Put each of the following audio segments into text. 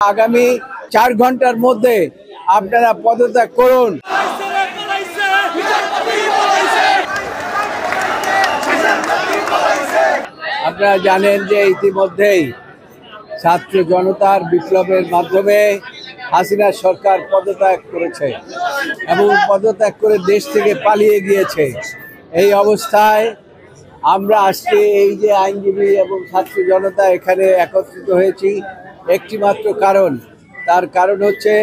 আগামী 4 ঘন্টার মধ্যে আপনারা পদত্যাগ করুন। আপনারা জানেন যে ইতিমধ্যেই ছাত্র জনতার বিপ্লবের মাধ্যমে হাসিনা সরকার পদত্যাগ করেছে এবং পদত্যাগ করে দেশ থেকে পালিয়ে গিয়েছে। এই অবস্থায় আমরা আজকে এই যে আইনজীবী এবং ছাত্র জনতা এখানে একত্রিত হয়েছি একটি মাত্র কারণ, তার কারণ হচ্ছে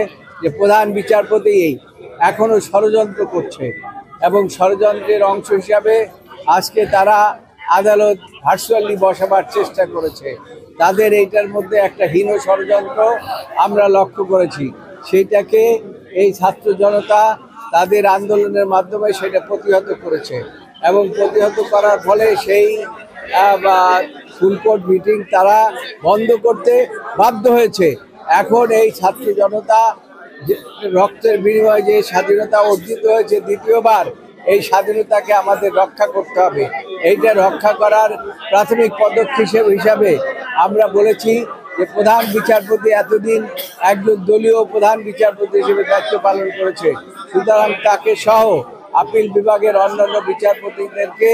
যে প্রধান বিচারপতি এখনো ষড়যন্ত্র করছে এবং ষড়যন্ত্রের অংশ হিসাবে আজকে তারা আদালত ভার্চুয়ালি বসাবার চেষ্টা করেছে। তাদের এইটার মধ্যে একটা হীন ষড়যন্ত্র আমরা লক্ষ্য করেছি, সেইটাকে এই ছাত্র জনতা তাদের আন্দোলনের মাধ্যমে সেটা প্রতিহত করেছে এবং প্রতিহত করার ফলে সেই ফুলকোর্ট মিটিং তারা বন্ধ করতে বাধ্য হয়েছে। এখন এই ছাত্র জনতা রক্তের বিনিময়ে যে স্বাধীনতা অর্জিত হয়েছে দ্বিতীয়বার, এই স্বাধীনতাকে আমাদের রক্ষা করতে হবে। এইটা রক্ষা করার প্রাথমিক পদক্ষেপ হিসাবে আমরা বলেছি যে প্রধান বিচারপতি এতদিন একজন দলীয় প্রধান বিচারপতি হিসেবে দায়িত্ব পালন করেছে, সুতরাং তাকে সহ আপিল বিভাগের অন্যান্য বিচারপতিদেরকে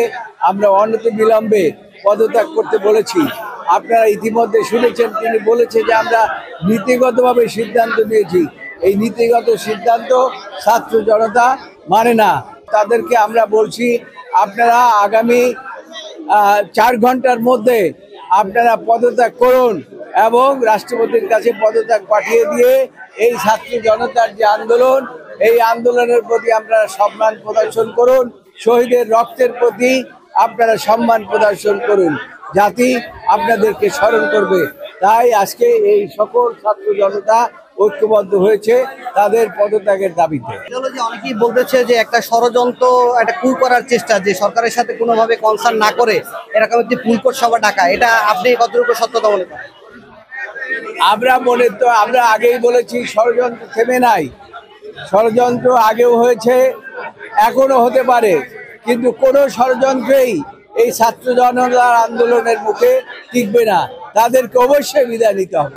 আমরা অনতিবিলম্বে পদত্যাগ করতে বলেছি। আপনারা ইতিমধ্যে শুনেছেন তিনি বলেছে যে আমরা নীতিগতভাবে সিদ্ধান্ত নিয়েছি। এই নীতিগত সিদ্ধান্ত ছাত্র জনতা মানে না। তাদেরকে আমরা বলছি আপনারা আগামী 4 ঘন্টার মধ্যে আপনারা পদত্যাগ করুন এবং রাষ্ট্রপতির কাছে পদত্যাগ পাঠিয়ে দিয়ে এই ছাত্র জনতার যে আন্দোলন, এই আন্দোলনের প্রতি আপনারা সম্মান প্রদর্শন করুন। শহীদের রক্তের প্রতি আপনারা সম্মান প্রদর্শন করুন, জাতি আপনাদেরকে স্মরণ করবে। তাই আজকে এই সকল ছাত্র জনতা ঐক্যবদ্ধ হয়েছে তাদের পদত্যাগের দাবিতে। অনেকেই বলতেছে যে একটা ষড়যন্ত্র, একটা কু করার চেষ্টা, যে সরকারের সাথে কোনোভাবে কনসার্ন না করে এরকম একটি ফুলকোর্ট সভা ডাকা, এটা আপনি কতটুকু সত্যতা মনে করেন? আমরা আগেই বলেছি ষড়যন্ত্র থেমে নাই। ষড়যন্ত্র আগেও হয়েছে, এখনো হতে পারে, কিন্তু কোনো ষড়যন্ত্রেই এই ছাত্র জনতার আন্দোলনের মুখে টিকবে না। তাদেরকে অবশ্যই বিদায় নিতে হবে।